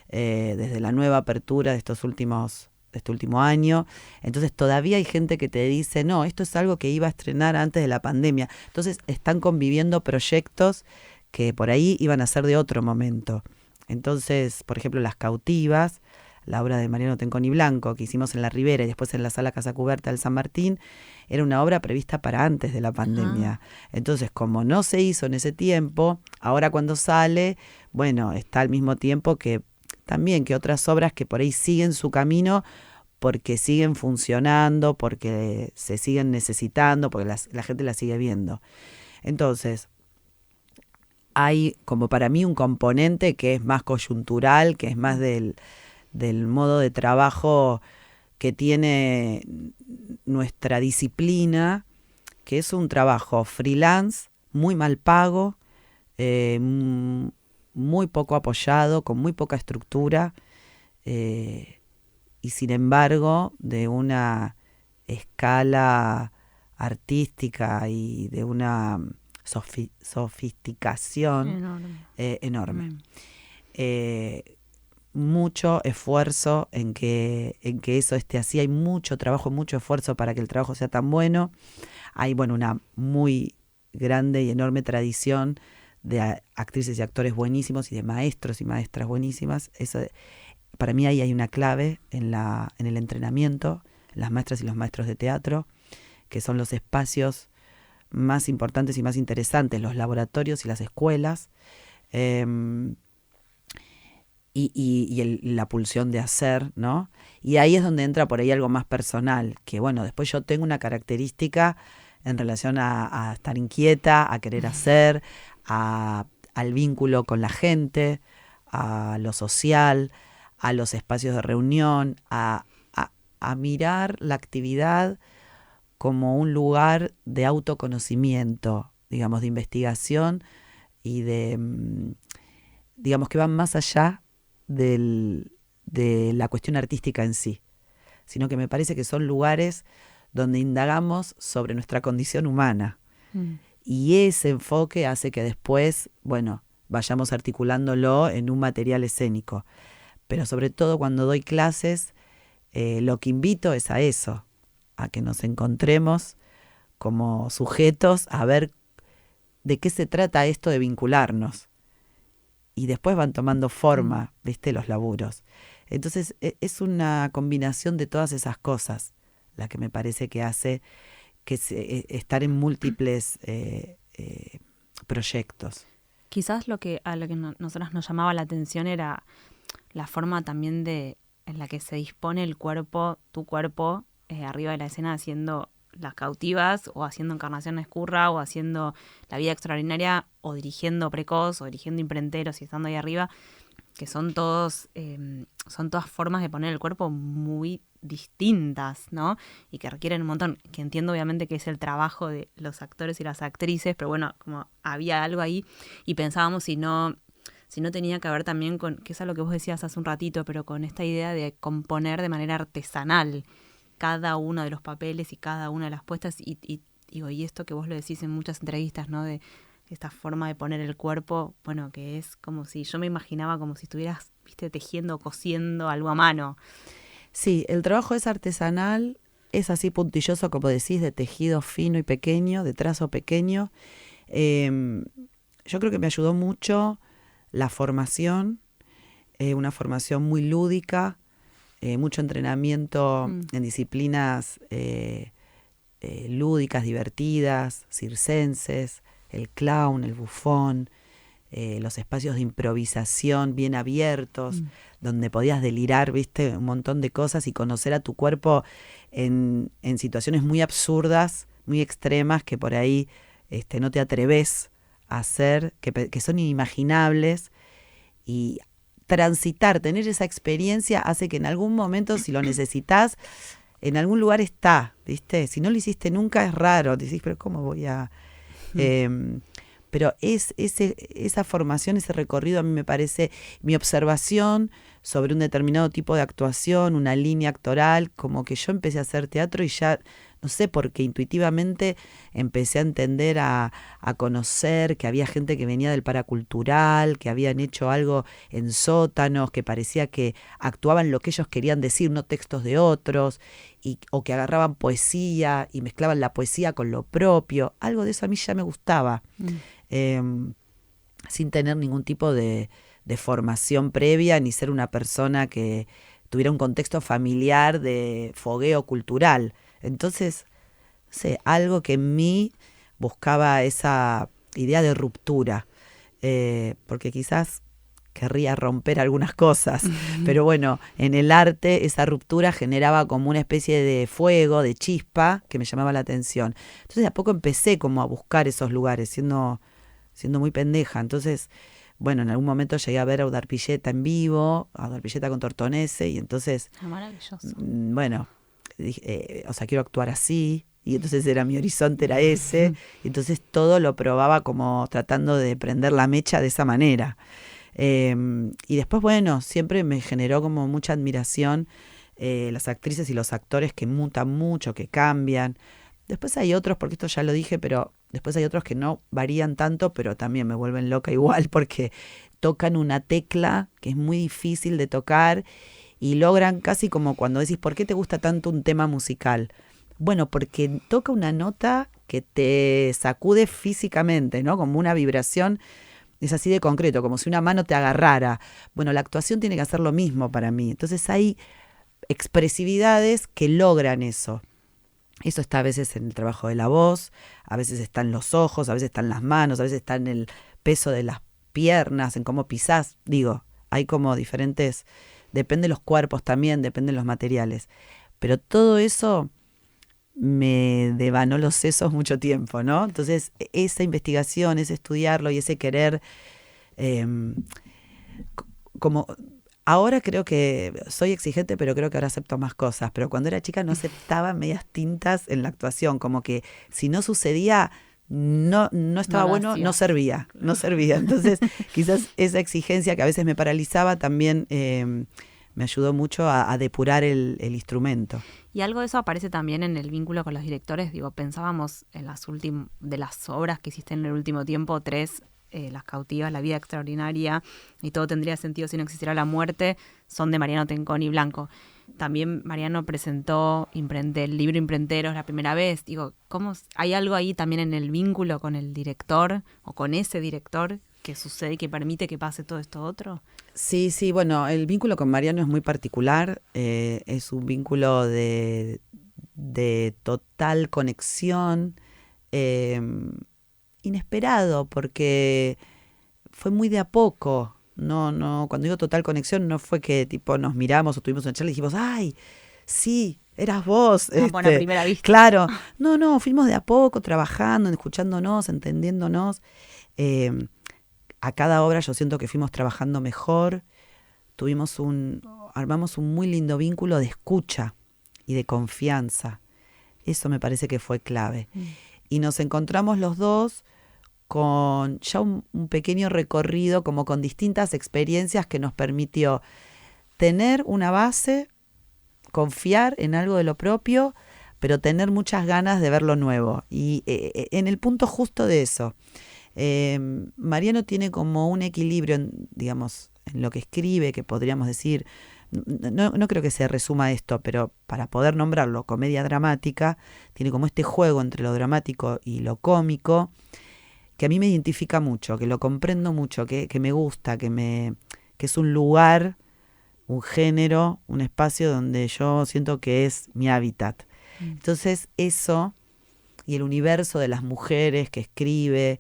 desde la nueva apertura de este último año. Entonces todavía hay gente que te dice, no, esto es algo que iba a estrenar antes de la pandemia. Entonces están conviviendo proyectos que por ahí iban a ser de otro momento. Entonces, por ejemplo, Las Cautivas, la obra de Mariano Tenconi Blanco, que hicimos en la Ribera y después en la Sala Casa Cubierta del San Martín, era una obra prevista para antes de la pandemia. Entonces, como no se hizo en ese tiempo, ahora cuando sale, bueno, está al mismo tiempo que también que otras obras que por ahí siguen su camino porque siguen funcionando, porque se siguen necesitando, porque la gente la sigue viendo. Entonces, hay como para mí un componente que es más coyuntural, que es más del modo de trabajo que tiene nuestra disciplina, que es un trabajo freelance, muy mal pago, muy poco apoyado, con muy poca estructura, y sin embargo de una escala artística y de una sofisticación enorme. Mucho esfuerzo en que eso esté así. Hay mucho trabajo, mucho esfuerzo para que el trabajo sea tan bueno. Hay, bueno, una muy grande y enorme tradición de actrices y actores buenísimos y de maestros y maestras buenísimas. Eso, para mí ahí hay una clave en el entrenamiento, las maestras y los maestros de teatro, que son los espacios más importantes y más interesantes, los laboratorios y las escuelas, y la pulsión de hacer, ¿no? Y ahí es donde entra por ahí algo más personal, que bueno, después yo tengo una característica en relación a estar inquieta, a querer hacer, al vínculo con la gente, a lo social, a los espacios de reunión, a mirar la actividad como un lugar de autoconocimiento, digamos, de investigación y de, digamos, que van más allá de la cuestión artística en sí, sino que me parece que son lugares donde indagamos sobre nuestra condición humana. Y ese enfoque hace que después, bueno, vayamos articulándolo en un material escénico. Pero sobre todo cuando doy clases, lo que invito es a eso, a que nos encontremos como sujetos a ver de qué se trata esto de vincularnos. Y después van tomando forma, ¿viste? Los laburos. Entonces es una combinación de todas esas cosas la que me parece que hace que estar en múltiples proyectos. Quizás a lo que nosotras nos llamaba la atención era la forma también en la que se dispone el cuerpo, tu cuerpo, arriba de la escena haciendo Las Cautivas, o haciendo Encarnación Escurra, o haciendo La Vida Extraordinaria, o dirigiendo Precoz, o dirigiendo Imprenteros y estando ahí arriba, que son todas formas de poner el cuerpo muy distintas, ¿no? Y que requieren un montón, que entiendo obviamente que es el trabajo de los actores y las actrices, pero bueno, como había algo ahí y pensábamos si no tenía que ver también con, que es algo que vos decías hace un ratito, pero con esta idea de componer de manera artesanal cada uno de los papeles y cada una de las puestas, y esto que vos lo decís en muchas entrevistas, ¿no? De esta forma de poner el cuerpo, bueno, que es como si, yo me imaginaba como si estuvieras, viste, tejiendo, cosiendo algo a mano. Sí, el trabajo es artesanal, es así puntilloso, como decís, de tejido fino y pequeño, de trazo pequeño. Yo creo que me ayudó mucho la formación, una formación muy lúdica, mucho entrenamiento en disciplinas lúdicas, divertidas, circenses, el clown, el bufón, los espacios de improvisación bien abiertos, donde podías delirar, viste, un montón de cosas y conocer a tu cuerpo en situaciones muy absurdas, muy extremas, que por ahí no te atreves a hacer, que son inimaginables, y transitar, tener esa experiencia hace que en algún momento, si lo necesitas, en algún lugar está, ¿viste? Si no lo hiciste nunca es raro, decís, pero ¿cómo voy a...? Pero esa formación, ese recorrido a mí me parece, mi observación sobre un determinado tipo de actuación, una línea actoral, como que yo empecé a hacer teatro y ya, no sé, porque intuitivamente empecé a entender, a conocer que había gente que venía del paracultural, que habían hecho algo en sótanos, que parecía que actuaban lo que ellos querían decir, no textos de otros, o que agarraban poesía y mezclaban la poesía con lo propio. Algo de eso a mí ya me gustaba. Sin tener ningún tipo de formación previa, ni ser una persona que tuviera un contexto familiar de fogueo cultural. Entonces, no sé, algo que en mí buscaba esa idea de ruptura, porque quizás querría romper algunas cosas, pero bueno, en el arte esa ruptura generaba como una especie de fuego, de chispa, que me llamaba la atención. Entonces de a poco empecé como a buscar esos lugares, siendo muy pendeja. Entonces, bueno, en algún momento llegué a ver a Udar Pilleta en vivo, a Udar Pilleta con Tortonese, y entonces, Maravilloso. Bueno, dije, quiero actuar así, y entonces mi horizonte era ese, y entonces todo lo probaba como tratando de prender la mecha de esa manera. Y después, bueno, siempre me generó como mucha admiración las actrices y los actores que mutan mucho, que cambian. Después hay otros, porque esto ya lo dije, pero después hay otros que no varían tanto, pero también me vuelven loca igual, porque tocan una tecla que es muy difícil de tocar y logran casi como cuando decís, ¿por qué te gusta tanto un tema musical? Bueno, porque toca una nota que te sacude físicamente, ¿no? Como una vibración, es así de concreto, como si una mano te agarrara. Bueno, la actuación tiene que hacer lo mismo para mí. Entonces hay expresividades que logran eso. Eso está a veces en el trabajo de la voz, a veces está en los ojos, a veces está en las manos, a veces está en el peso de las piernas, en cómo pisás. Digo, hay como diferentes, depende de los cuerpos también, depende de los materiales. Pero todo eso me devanó los sesos mucho tiempo, ¿no? Entonces, esa investigación, ese estudiarlo y ese querer, como... Ahora creo que soy exigente, pero creo que ahora acepto más cosas. Pero cuando era chica no aceptaba medias tintas en la actuación. Como que si no sucedía, no estaba bueno, no servía. Entonces, quizás esa exigencia que a veces me paralizaba también me ayudó mucho a depurar el instrumento. Y algo de eso aparece también en el vínculo con los directores. Digo, pensábamos en de las obras que hiciste en el último tiempo, 3... Las cautivas, La vida extraordinaria y Todo tendría sentido si no existiera la muerte, son de Mariano Tenconi Blanco. También Mariano presentó el libro Imprenteros la primera vez. Digo, ¿hay algo ahí también en el vínculo con el director o con ese director que sucede y que permite que pase todo esto otro? Sí, bueno, el vínculo con Mariano es muy particular. Es un vínculo de total conexión, inesperado, porque fue muy de a poco. No, cuando digo total conexión, no fue que tipo nos miramos o tuvimos una charla y dijimos, ¡ay, sí, eras vos! Bueno, a primera vista. Claro. No, fuimos de a poco, trabajando, escuchándonos, entendiéndonos. A cada obra yo siento que fuimos trabajando mejor. Armamos un muy lindo vínculo de escucha y de confianza. Eso me parece que fue clave. Y nos encontramos los dos con ya un pequeño recorrido, como con distintas experiencias que nos permitió tener una base, confiar en algo de lo propio, pero tener muchas ganas de ver lo nuevo. Y en el punto justo de eso. Mariano tiene como un equilibrio, digamos, en lo que escribe, que podríamos decir, no creo que se resuma a esto, pero para poder nombrarlo comedia dramática, tiene como este juego entre lo dramático y lo cómico, que a mí me identifica mucho, que lo comprendo mucho, que me gusta, que es un lugar, un género, un espacio donde yo siento que es mi hábitat. Entonces eso, y el universo de las mujeres que escribe,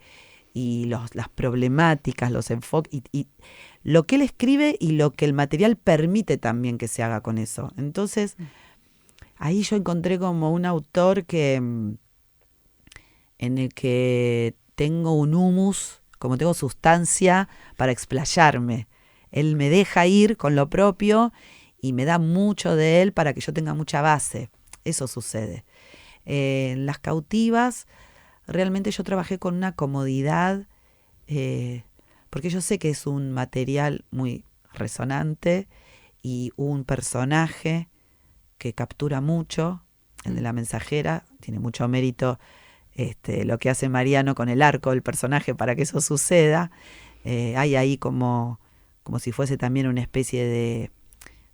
y las problemáticas, los enfoques, y lo que él escribe y lo que el material permite también que se haga con eso. Entonces, ahí yo encontré como un autor en el que tengo un humus, como tengo sustancia para explayarme. Él me deja ir con lo propio y me da mucho de él para que yo tenga mucha base. Eso sucede. En Las Cautivas, realmente yo trabajé con una comodidad, porque yo sé que es un material muy resonante y un personaje que captura mucho, el de la mensajera. Tiene mucho mérito lo que hace Mariano con el arco del personaje para que eso suceda. Hay ahí como si fuese también una especie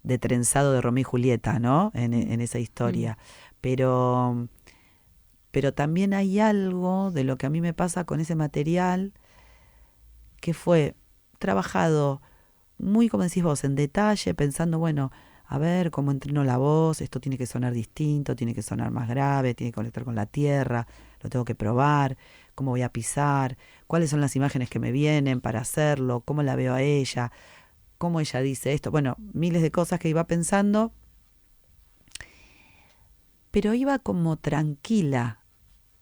de trenzado de Romeo y Julieta, ¿no? En esa historia. Pero también hay algo de lo que a mí me pasa con ese material que fue trabajado muy, como decís vos, en detalle, pensando, bueno, a ver cómo entreno la voz, esto tiene que sonar distinto, tiene que sonar más grave, tiene que conectar con la tierra, lo tengo que probar, cómo voy a pisar, cuáles son las imágenes que me vienen para hacerlo, cómo la veo a ella, cómo ella dice esto, bueno, miles de cosas que iba pensando, pero iba como tranquila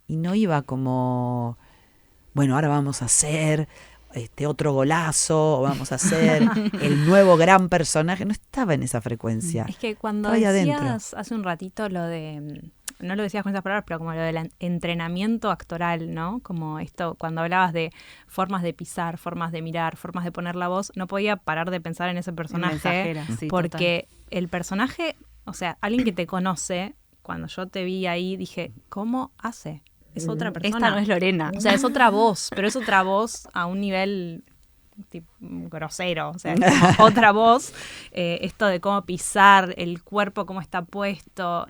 y no iba como, bueno, ahora vamos a hacer otro golazo, o vamos a hacer el nuevo gran personaje. No estaba en esa frecuencia. Es que cuando decías hace un ratito lo de, no lo decías con esas palabras, pero como lo del entrenamiento actoral, ¿no? Como esto, cuando hablabas de formas de pisar, formas de mirar, formas de poner la voz, no podía parar de pensar en ese personaje, sí, porque el personaje, o sea, alguien que te conoce, cuando yo te vi ahí, dije, ¿cómo hace? Es otra persona. Esta no es Lorena. O sea, es otra voz, pero es otra voz a un nivel grosero, o sea, es como otra voz. Esto de cómo pisar, el cuerpo, cómo está puesto.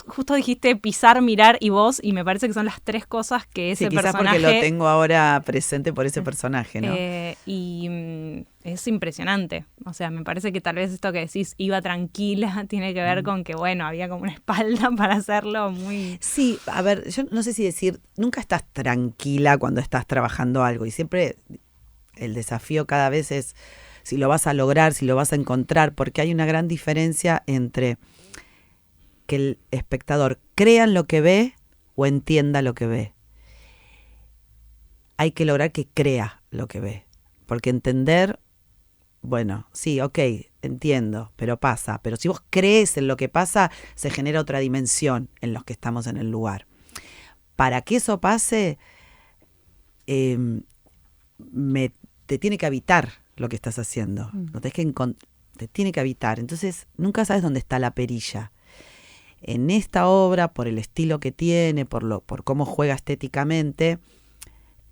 Justo dijiste pisar, mirar y voz, y me parece que son las tres cosas que ese quizás personaje... porque lo tengo ahora presente por ese personaje, ¿no? Y es impresionante. O sea, me parece que tal vez esto que decís, iba tranquila, tiene que ver con que, bueno, había como una espalda para hacerlo muy... Sí, a ver, yo no sé si decir, nunca estás tranquila cuando estás trabajando algo, y siempre el desafío cada vez es si lo vas a lograr, si lo vas a encontrar, porque hay una gran diferencia entre que el espectador crea en lo que ve o entienda lo que ve. Hay que lograr que crea lo que ve, porque entender, bueno, sí, ok, entiendo, pero pasa. Pero si vos crees en lo que pasa, se genera otra dimensión en los que estamos en el lugar. Para que eso pase, te tiene que habitar lo que estás haciendo. Te tiene que habitar. Entonces, nunca sabes dónde está la perilla. En esta obra, por el estilo que tiene, por cómo juega estéticamente,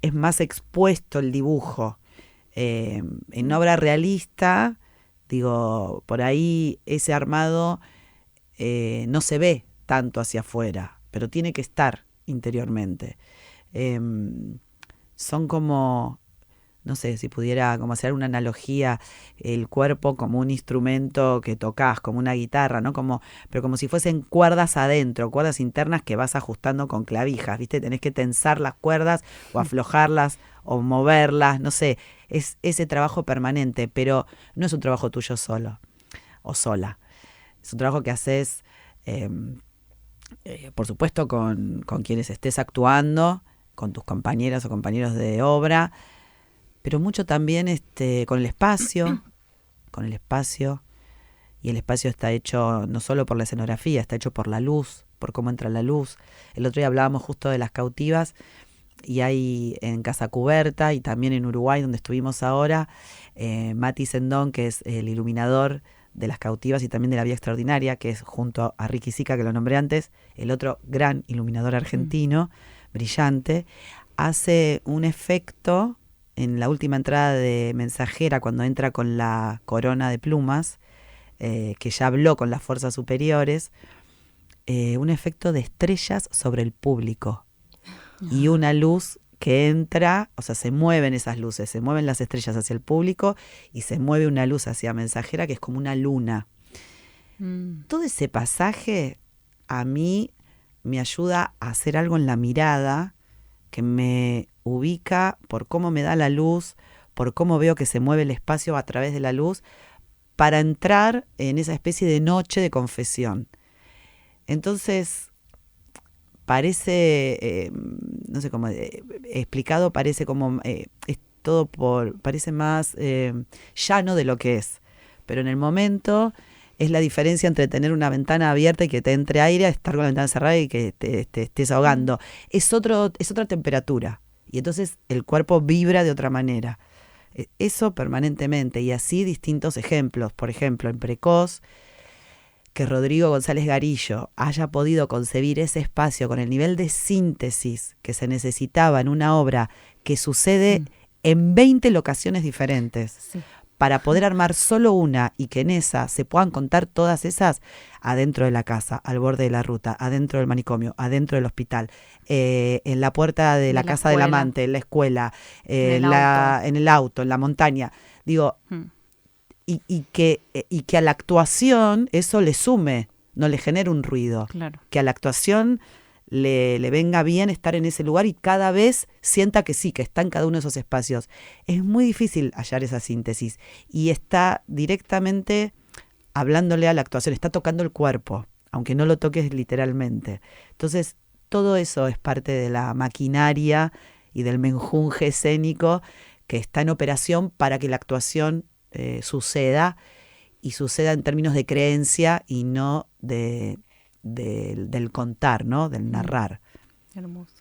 es más expuesto el dibujo. En una obra realista, digo, por ahí ese armado no se ve tanto hacia afuera, pero tiene que estar interiormente. Son como, no sé, si pudiera como hacer una analogía, el cuerpo como un instrumento que tocas, como una guitarra, ¿no? Pero como si fuesen cuerdas adentro, cuerdas internas que vas ajustando con clavijas, ¿viste? Tenés que tensar las cuerdas o aflojarlas o moverlas, no sé, es ese trabajo permanente, pero no es un trabajo tuyo solo o sola. Es un trabajo que haces, por supuesto, con quienes estés actuando, con tus compañeras o compañeros de obra, pero mucho también con el espacio, y el espacio está hecho no solo por la escenografía, está hecho por la luz, por cómo entra la luz. El otro día hablábamos justo de Las Cautivas, y hay en Casa Cuberta y también en Uruguay, donde estuvimos ahora, Mati Sendón, que es el iluminador de Las Cautivas y también de La Vía Extraordinaria, que es junto a Ricky Sica, que lo nombré antes, el otro gran iluminador argentino, brillante. hace un efecto en la última entrada de Mensajera, cuando entra con la corona de plumas, que ya habló con las fuerzas superiores, un efecto de estrellas sobre el público y una luz que entra, o sea, se mueven esas luces, se mueven las estrellas hacia el público y se mueve una luz hacia Mensajera que es como una luna. Todo ese pasaje a mí me ayuda a hacer algo en la mirada que me ubica por cómo me da la luz, por cómo veo que se mueve el espacio a través de la luz, para entrar en esa especie de noche de confesión. Entonces, parece, no sé cómo explicado, parece como, es todo parece más llano de lo que es. Pero en el momento es la diferencia entre tener una ventana abierta y que te entre aire, a estar con la ventana cerrada y que te estés ahogando. Es otra temperatura. Y entonces el cuerpo vibra de otra manera. Eso permanentemente. Y así distintos ejemplos. Por ejemplo, en Precoz, que Rodrigo González Garillo haya podido concebir ese espacio con el nivel de síntesis que se necesitaba en una obra que sucede en 20 locaciones diferentes. Sí. Para poder armar solo una y que en esa se puedan contar todas esas adentro de la casa, al borde de la ruta, adentro del manicomio, adentro del hospital, en la puerta de la casa del amante, en la escuela, en el auto, en la montaña. Digo, y que a la actuación eso le sume, no le genere un ruido. Claro. Que a la actuación le venga bien estar en ese lugar y cada vez sienta que sí, que está en cada uno de esos espacios. Es muy difícil hallar esa síntesis y está directamente hablándole a la actuación, está tocando el cuerpo, aunque no lo toques literalmente. Entonces, todo eso es parte de la maquinaria y del menjunje escénico que está en operación para que la actuación suceda, y suceda en términos de creencia y no del contar, ¿no? Del narrar. Hermoso.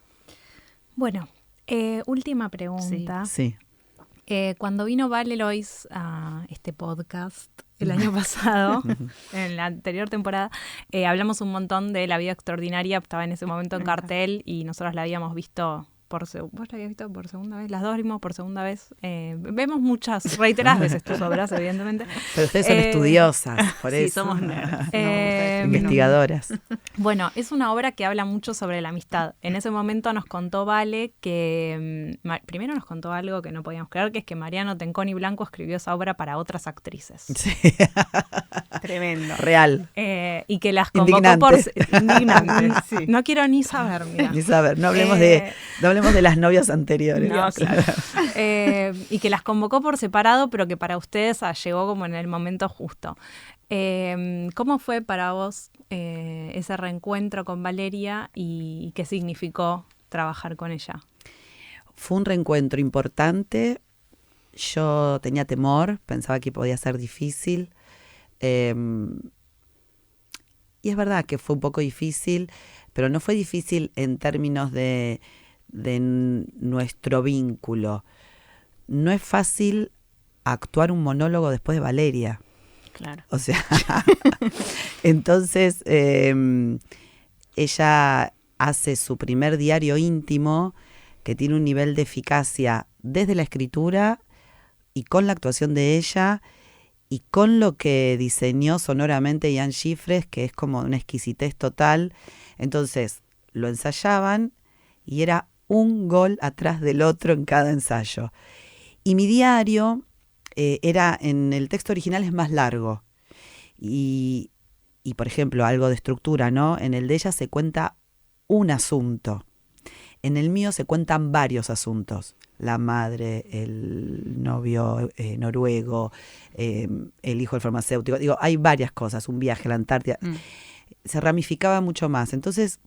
Bueno, última pregunta. Sí. Cuando vino Vale Lois a este podcast el año pasado, en la anterior temporada, hablamos un montón de La vida extraordinaria. Estaba en ese momento en cartel y nosotros la habíamos visto ¿Vos la habías visto por segunda vez? Las dos vimos por segunda vez. Vemos muchas, reiteradas veces tus obras, evidentemente. Pero ustedes son estudiosas, por eso. Sí, somos nerds. Investigadoras. Bueno, es una obra que habla mucho sobre la amistad. En ese momento nos contó Vale que... primero nos contó algo que no podíamos creer, que es que Mariano Tenconi Blanco escribió esa obra para otras actrices. Sí. Tremendo. Real. Y que las convocó por... Indignante. Sí. No quiero ni saber, mira. Ni saber, no hablemos de las novias anteriores. No, claro. Y que las convocó por separado, pero que para ustedes llegó como en el momento justo. ¿Cómo fue para vos ese reencuentro con Valeria y qué significó trabajar con ella? Fue un reencuentro importante. Yo tenía temor, pensaba que podía ser difícil. Y es verdad que fue un poco difícil, pero no fue difícil en términos de nuestro vínculo. No es fácil actuar un monólogo después de Valeria. Claro. O sea, entonces ella hace su primer diario íntimo que tiene un nivel de eficacia desde la escritura y con la actuación de ella y con lo que diseñó sonoramente Ian Gifres, que es como una exquisitez total. Entonces lo ensayaban y era un gol atrás del otro en cada ensayo. Y mi diario era, en el texto original es más largo. Y por ejemplo, algo de estructura, ¿no? En el de ella se cuenta un asunto. En el mío se cuentan varios asuntos. La madre, el novio noruego, el hijo del farmacéutico. Digo, hay varias cosas, un viaje a la Antártida. Se ramificaba mucho más. Entonces,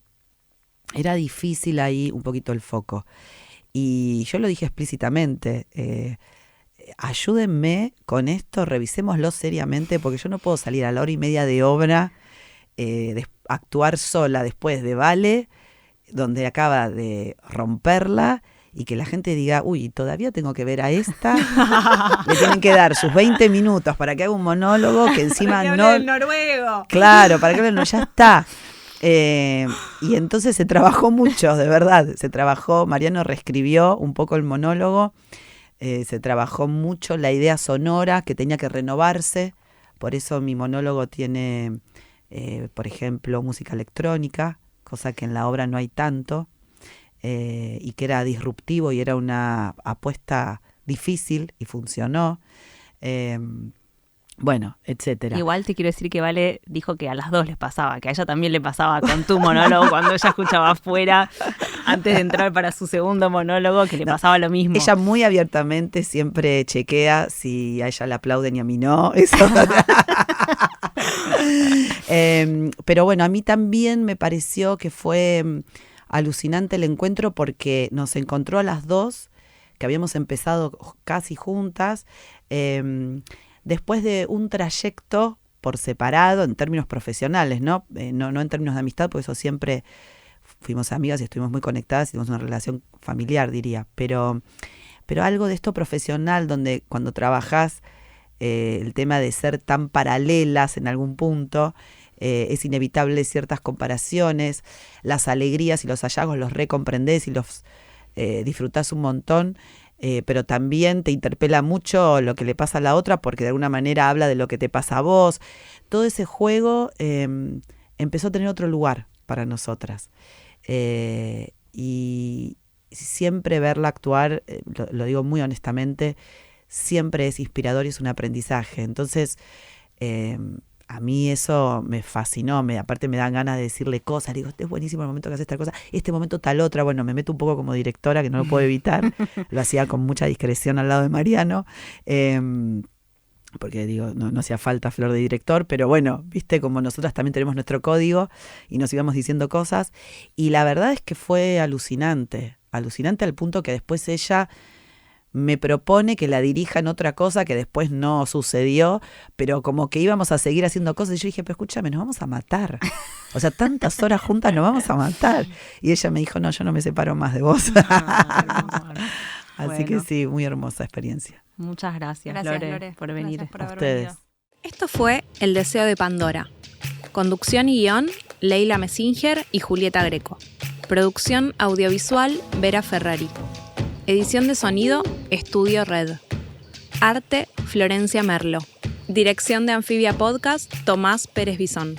era difícil ahí un poquito el foco. Y yo lo dije explícitamente, ayúdenme con esto, revisémoslo seriamente, porque yo no puedo salir a la hora y media de obra, actuar sola después de Vale, donde acaba de romperla, y que la gente diga, uy, todavía tengo que ver a esta. Le tienen que dar sus 20 minutos para que haga un monólogo que encima para que no... hable del noruego. Claro, para que hable, no, ya está. Y entonces se trabajó mucho, de verdad, Mariano reescribió un poco el monólogo, se trabajó mucho la idea sonora que tenía que renovarse, por eso mi monólogo tiene, por ejemplo, música electrónica, cosa que en la obra no hay tanto, y que era disruptivo y era una apuesta difícil y funcionó. Bueno, etcétera. Igual te quiero decir que Vale dijo que a las dos les pasaba, que a ella también le pasaba con tu monólogo cuando ella escuchaba afuera, antes de entrar para su segundo monólogo, que le pasaba lo mismo. Ella muy abiertamente siempre chequea si a ella le aplauden y a mí no. Eso. Pero bueno, a mí también me pareció que fue alucinante el encuentro porque nos encontró a las dos, que habíamos empezado casi juntas, después de un trayecto por separado en términos profesionales, ¿no? No en términos de amistad, porque eso siempre fuimos amigas y estuvimos muy conectadas y tuvimos una relación familiar, diría. Pero algo de esto profesional, donde cuando trabajás el tema de ser tan paralelas en algún punto, es inevitable ciertas comparaciones, las alegrías y los hallazgos los recomprendés y los disfrutás un montón. Pero también te interpela mucho lo que le pasa a la otra porque de alguna manera habla de lo que te pasa a vos. Todo ese juego empezó a tener otro lugar para nosotras. Y siempre verla actuar, lo digo muy honestamente, siempre es inspirador y es un aprendizaje. Entonces, a mí eso me fascinó, aparte me dan ganas de decirle cosas, digo, este es buenísimo el momento que haces esta cosa, este momento tal otra, bueno, me meto un poco como directora, que no lo puedo evitar, lo hacía con mucha discreción al lado de Mariano, porque digo, no hacía falta flor de director, pero bueno, viste, como nosotras también tenemos nuestro código y nos íbamos diciendo cosas, y la verdad es que fue alucinante al punto que después ella me propone que la dirija en otra cosa que después no sucedió, pero como que íbamos a seguir haciendo cosas, y yo dije, pero escúchame, nos vamos a matar. O sea, tantas horas juntas nos vamos a matar. Y ella me dijo, no, yo no me separo más de vos. Así que sí, muy hermosa experiencia. Muchas gracias Lore, por venir. Gracias por a haber ustedes. venido. Esto fue El Deseo de Pandora. Conducción y guión, Leila Messinger y Julieta Greco. Producción audiovisual, Vera Ferrari. Edición de sonido, Estudio Red. Arte, Florencia Merlo. Dirección de Anfibia Podcast, Tomás Pérez Bisón.